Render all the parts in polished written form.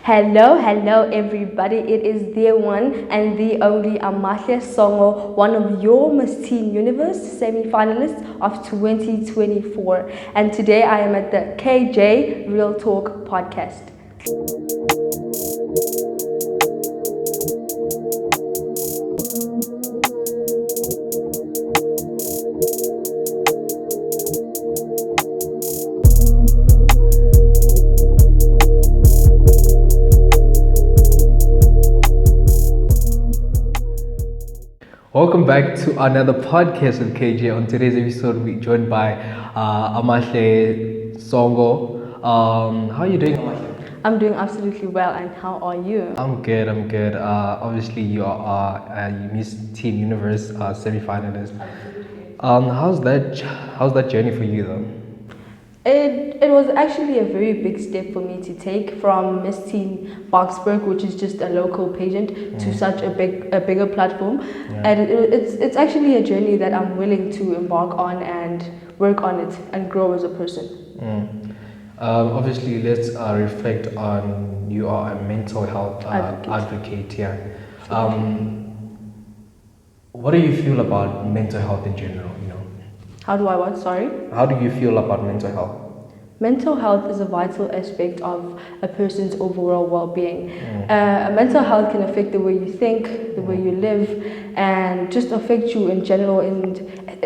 Hello, everybody. It is the one and the only Amahle Songo, one of your Miss Teen Universe semi-finalists of 2024. And today I am at the Thekjrealtalk podcast. Welcome back to another podcast with KJ. On today's episode, we're joined by Amahle Songo. How are you doing, Amahle? I'm doing absolutely well, and how are you? I'm good. Obviously, you are Miss Teen Universe semi-finalist. How's that journey for you, though? It was actually a very big step for me to take from Miss Teen Boxburg, which is just a local pageant, to such a bigger platform. Yeah. And it's actually a journey that I'm willing to embark on and work on it and grow as a person. Obviously, let's reflect on you are a mental health advocate here. What do you feel about mental health in general? How do I what? Sorry? How do you feel about mental health? Mental health is a vital aspect of a person's overall well-being. Mental health can affect the way you think, the way you live, and just affect you in general in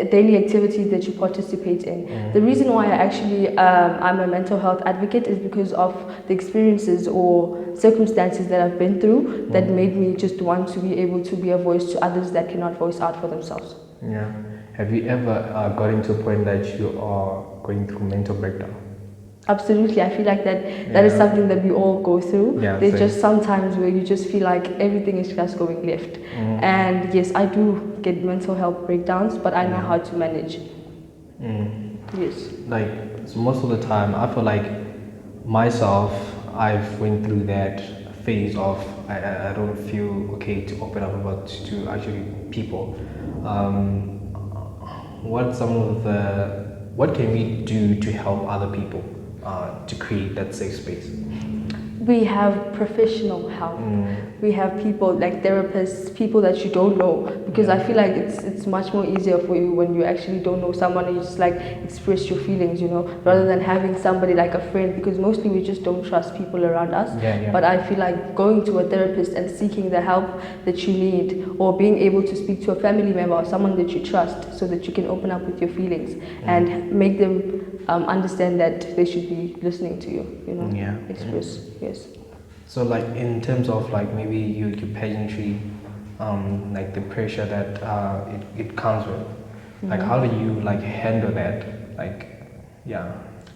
daily activities that you participate in. The reason why I'm a mental health advocate is because of the experiences or circumstances that I've been through that made me just want to be able to be a voice to others that cannot voice out for themselves. Yeah. Have you ever got into a point that you are going through mental breakdown? Absolutely. I feel like that is something that we all go through. Yeah, There's same. just sometimes where you just feel like everything is just going left. And yes, I do get mental health breakdowns, but I know how to manage. Yes. Like, so most of the time, I feel like myself, I've went through that phase of I don't feel okay to open up about to actually people. What can we do to help other people to create that safe space? We have professional help. We have people like therapists, people that you don't know, because I feel like it's much more easier for you when you actually don't know someone and you just like express your feelings, rather than having somebody like a friend, because mostly we just don't trust people around us. But I feel like going to a therapist and seeking the help that you need, or being able to speak to a family member or someone that you trust so that you can open up with your feelings and make them understand that they should be listening to you, express. Yes. So like in terms of like maybe your pageantry, like the pressure that it comes with, like how do you like handle that?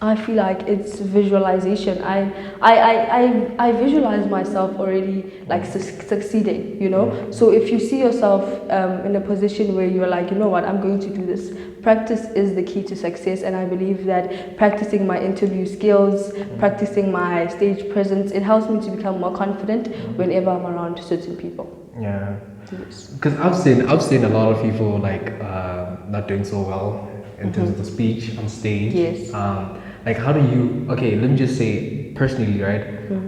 I feel like it's visualization. I visualize myself already like succeeding, So if you see yourself in a position where you're like, you know what, I'm going to do this. Practice is the key to success, and I believe that practicing my interview skills, practicing my stage presence, it helps me to become more confident whenever I'm around certain people. Yeah. Yes. Because I've seen a lot of people like not doing so well in terms of the speech on stage. Yes. Like how do you? Okay, let me just say personally, right?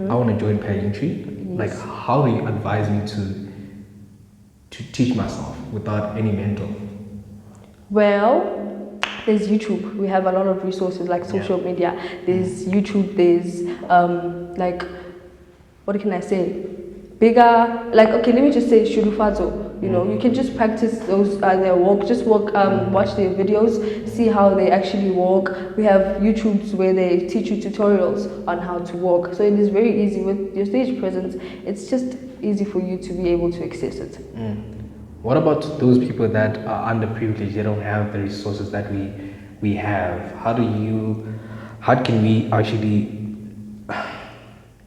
I want to join pageantry. Like how do you advise me to teach myself without any mentor? Well, there's YouTube. We have a lot of resources like social media. There's YouTube. There's like, what can I say? Bigger, like, okay, let me just say Shurufazo. You can just practice those their walk. Just walk, watch their videos, see how they actually walk. We have YouTubes where they teach you tutorials on how to walk. So it is very easy with your stage presence. It's just easy for you to be able to access it. What about those people that are underprivileged? They don't have the resources that we have. How can we actually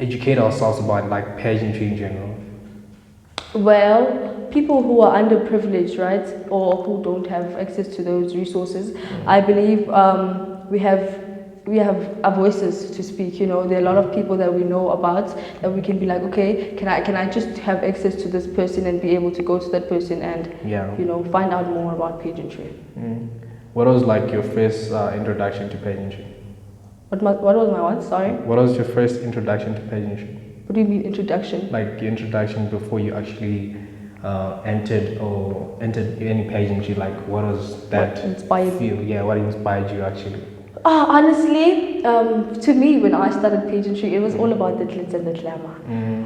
educate ourselves about like pageantry in general? Well, people who are underprivileged, right, or who don't have access to those resources, I believe we have our voices to speak. There are a lot of people that we know about that we can be like, okay, can I just have access to this person and be able to go to that person and find out more about pageantry. What was like your first introduction to pageantry? What was my what? Sorry. What was your first introduction to pageantry? What do you mean introduction? Like your introduction before you actually entered any pageantry. Like what was that What inspired feel? Yeah, what inspired you actually? Honestly, to me, when I started pageantry, it was all about the glitz and the glamour.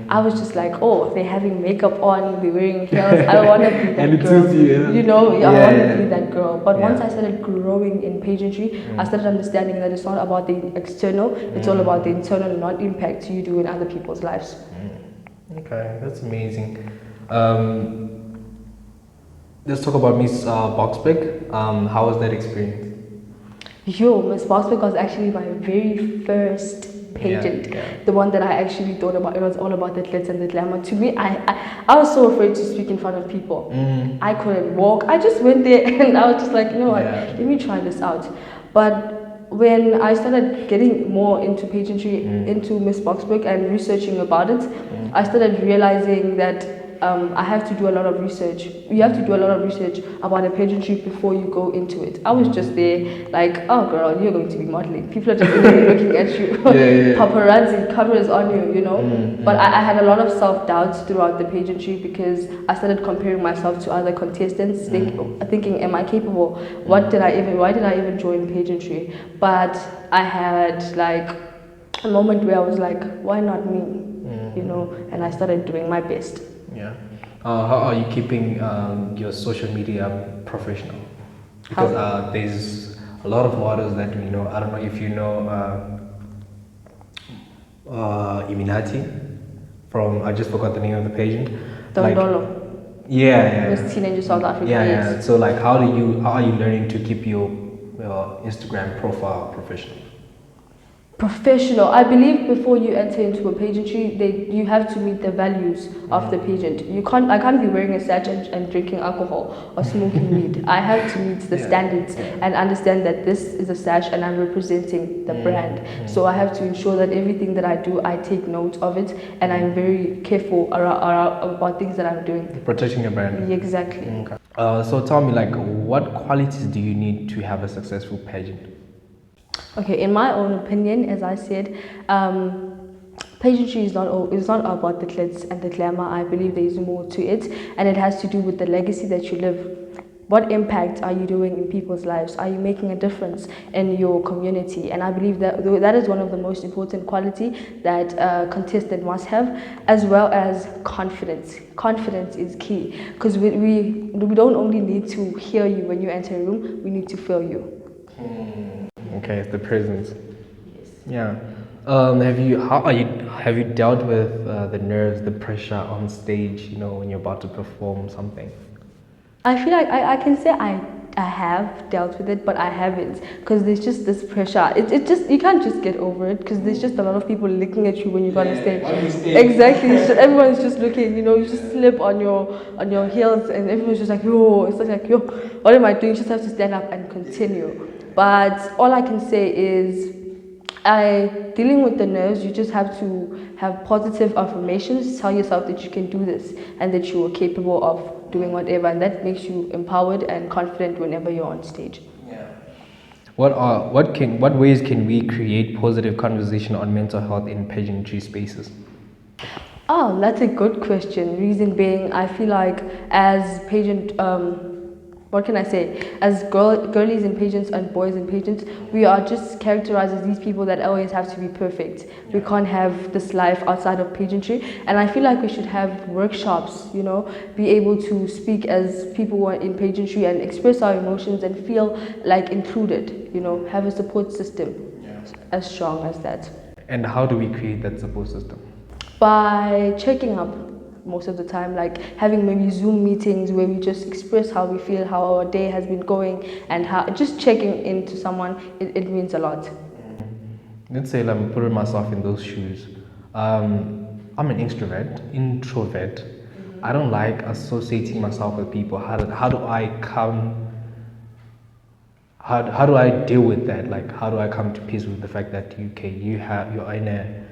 I was just like, oh, they're having makeup on, they're wearing heels. I want to be that And it girl. suits you, You know, I want to yeah. be that girl. But once Yeah. I started growing in pageantry, I started understanding that it's not about the external, it's all about the internal and what impact you do in other people's lives. Okay, that's amazing. Let's talk about Miss Boxbeck. How was that experience? Yo, Miss Boxbeck was actually my very first pageant. Yeah. The one that I actually thought about. It was all about the glitz and the glamour. To me, I was so afraid to speak in front of people. I couldn't walk. I just went there and I was just like, you know what, let me try this out. But when I started getting more into pageantry, into Miss Boxbeck and researching about it, I started realizing that I have to do a lot of research. You have to do a lot of research about a pageantry before you go into it. I was just there like, oh girl, you're going to be modeling. People are just looking at you. Paparazzi, cameras on you, you know. But I had a lot of self-doubts throughout the pageantry because I started comparing myself to other contestants, thinking, am I capable? Why did I even join pageantry? But I had like a moment where I was like, why not me? You know, and I started doing my best. Yeah. How are you keeping your social media professional? Because there's a lot of models that we know. I don't know if you know Iminati from, I just forgot the name of the pageant. Dondolo. Yeah. Miss Teenager South Africa. Yeah. So like, how are you learning to keep your Instagram profile professional? Professional. I believe before you enter into a pageantry, you have to meet the values of the pageant. I can't be wearing a sash and drinking alcohol or smoking weed. I have to meet the standards and understand that this is a sash and I'm representing the brand. So I have to ensure that everything that I do, I take note of it and I'm very careful about things that I'm doing. Protecting your brand. Exactly. Okay. So tell me, like, what qualities do you need to have a successful pageant? Okay, in my own opinion, as I said, pageantry is not about the glitz and the glamour. I believe there is more to it, and it has to do with the legacy that you live. What impact are you doing in people's lives? Are you making a difference in your community? And I believe that is one of the most important quality that a contestant must have, as well as confidence. Confidence is key because we don't only need to hear you when you enter a room; we need to feel you. Okay, it's the presence. Yes. Yeah. Have you dealt with the nerves, the pressure on stage? You know, when you're about to perform something. I feel like I can say I have dealt with it, but I haven't because there's just this pressure. It just you can't just get over it because there's just a lot of people looking at you when you go on the stage. Exactly, so everyone's just looking. You know, you just slip on your heels, and everyone's just like, yo. It's like, yo, what am I doing? You just have to stand up and continue. But all I can say is, dealing with the nerves, you just have to have positive affirmations, tell yourself that you can do this and that you are capable of doing whatever, and that makes you empowered and confident whenever you're on stage. Yeah. What ways can we create positive conversation on mental health in pageantry spaces? Oh, that's a good question. Reason being, I feel like as pageant, what can I say? As girlies in pageants and boys in pageants, we are just characterized as these people that always have to be perfect. We can't have this life outside of pageantry. And I feel like we should have workshops, you know, be able to speak as people who are in pageantry and express our emotions and feel like included, you know, have a support system as strong as that. And how do we create that support system? By checking up most of the time, like having maybe Zoom meetings where we just express how we feel, how our day has been going, and how just checking into someone, it means a lot. Let's say I'm putting myself in those shoes. I'm an introvert. I don't like associating myself with people. How do I deal with that? Like, how do I come to peace with the fact that you're in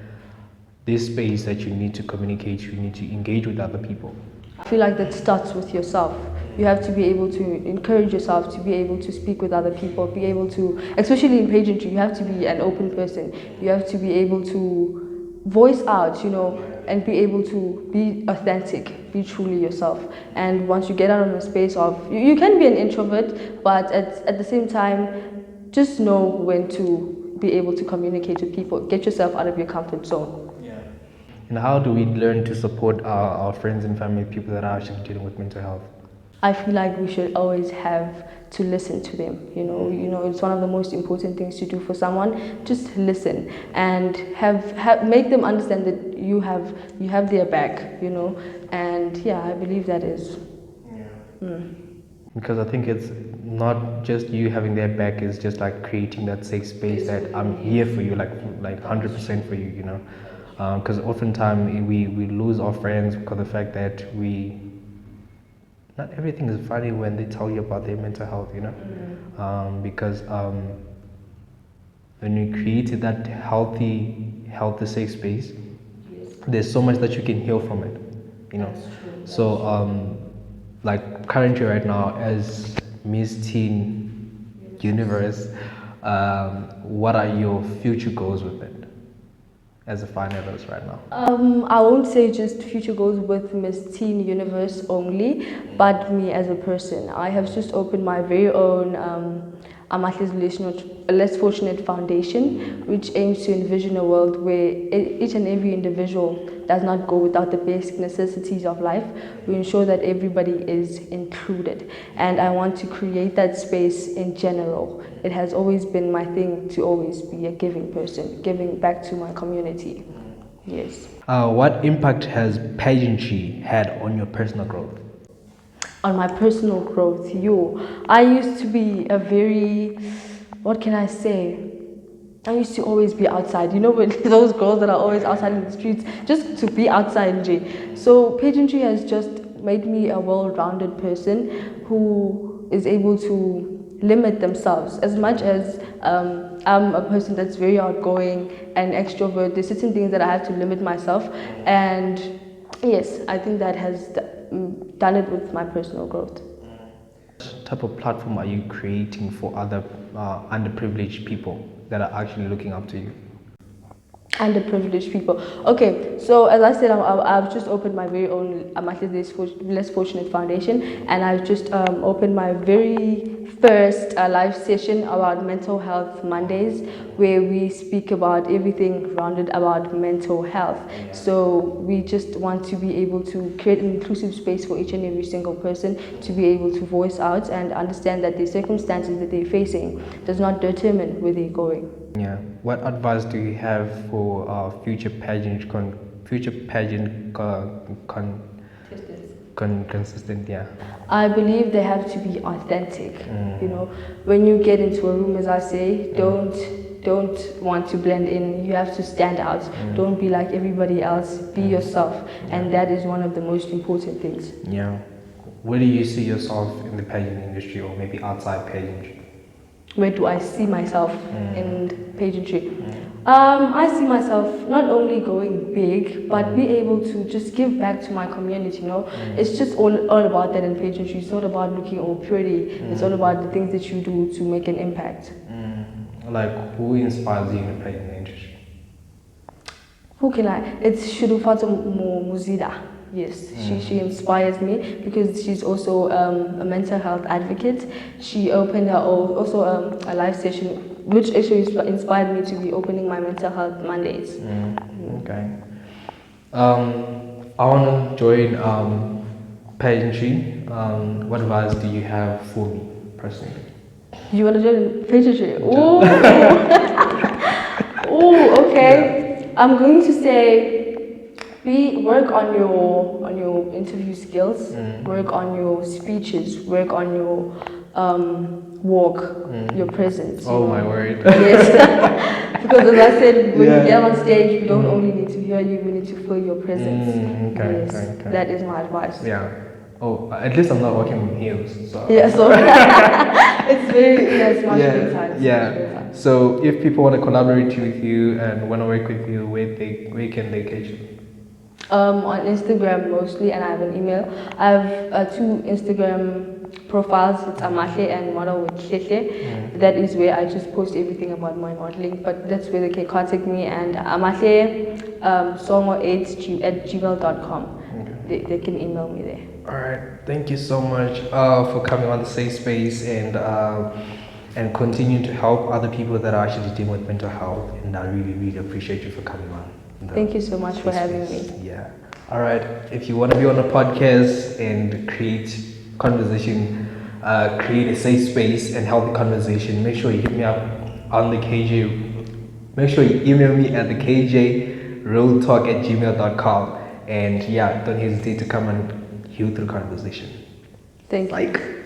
this space that you need to communicate, you need to engage with other people? I feel like that starts with yourself. You have to be able to encourage yourself to be able to speak with other people, be able to, especially in pageantry, you have to be an open person. You have to be able to voice out, and be able to be authentic, be truly yourself. And once you get out of the space of, you can be an introvert, but at the same time, just know when to be able to communicate with people. Get yourself out of your comfort zone. And how do we learn to support our friends and family, people that are actually dealing with mental health? I feel like we should always have to listen to them. It's one of the most important things to do for someone. Just listen and have make them understand that you have their back. And yeah, I believe that is. Because I think it's not just you having their back, it's just like creating that safe space that I'm here for you, like 100% for you, because oftentimes we lose our friends because of the fact that not everything is funny when they tell you about their mental health, because when you created that healthy safe space, there's so much that you can heal from it, so like currently right now as Miss Teen Universe, what are your future goals with it as a finalist right now? I won't say just future goals with Miss Teen Universe only, but me as a person. I have just opened my very own Amahle Less Fortunate Foundation, which aims to envision a world where each and every individual does not go without the basic necessities of life. We ensure that everybody is included, and I want to create that space in general. It has always been my thing to always be a giving person, giving back to my community. Yes. What impact has pageantry had on your personal growth? On my personal growth, I used to be a very, what can I say? I used to always be outside, with those girls that are always outside in the streets, just to be outside. So pageantry has just made me a well-rounded person who is able to limit themselves. As much as I'm a person that's very outgoing and extrovert, there's certain things that I have to limit myself. And yes, I think that has done it with my personal growth. What type of platform are you creating for other underprivileged people that are actually looking up to you? Underprivileged people. Okay, so as I said, I've just opened my very own Amahle Less Fortunate Foundation, and I've just opened my very first live session about mental health Mondays, where we speak about everything rounded about mental health. So we just want to be able to create an inclusive space for each and every single person to be able to voice out and understand that the circumstances that they're facing does not determine where they're going. Yeah. What advice do you have for future pageant consistent? Yeah. I believe they have to be authentic. When you get into a room, as I say, don't want to blend in. You have to stand out. Don't be like everybody else. Be yourself, and that is one of the most important things. Yeah. Where do you see yourself in the pageant industry, or maybe outside pageantry? Where do I see myself in pageantry? I see myself not only going big, but be able to just give back to my community. It's just all about that in pageantry. It's not about looking all pretty. It's all about the things that you do to make an impact. Like, who inspires you in the pageant industry? Who can I? It's Shudufato Muzida. Yes, she inspires me because she's also a mental health advocate. She opened her also a live session, which actually inspired me to be opening my mental health Mondays. Okay. I want to join pageantry. What advice do you have for me personally? You want to join pageantry? Oh, okay. Yeah. I'm going to say, work on your interview skills, work on your speeches, work on your walk, your presence. Oh my word! Yes, because as I said, when you get on stage, we don't only need to hear you; we need to feel your presence. Okay. That is my advice. Yeah. Oh, at least I'm not walking with heels. So. Yeah, so it's much better time. Yeah. So if people want to collaborate with you and want to work with you, where can they catch you? On Instagram mostly, and I have an email. I have 2 Instagram profiles. It's Amahle and model with Thekjrealtalk. That is where I just post everything about my modeling. But that's where they can contact me. And Amahle Songo 8 at gmail.com. They can email me there. All right. Thank you so much for coming on the safe space and continuing to help other people that are actually dealing with mental health. And I really, really appreciate you for coming on. Thank you so much for having me. Yeah. All right. If you want to be on a podcast and create conversation, create a safe space and healthy conversation, make sure you hit me up on the KJ. Make sure you email me at the Thekjrealtalk@gmail.com. And yeah, don't hesitate to come and heal through conversation. Thank you.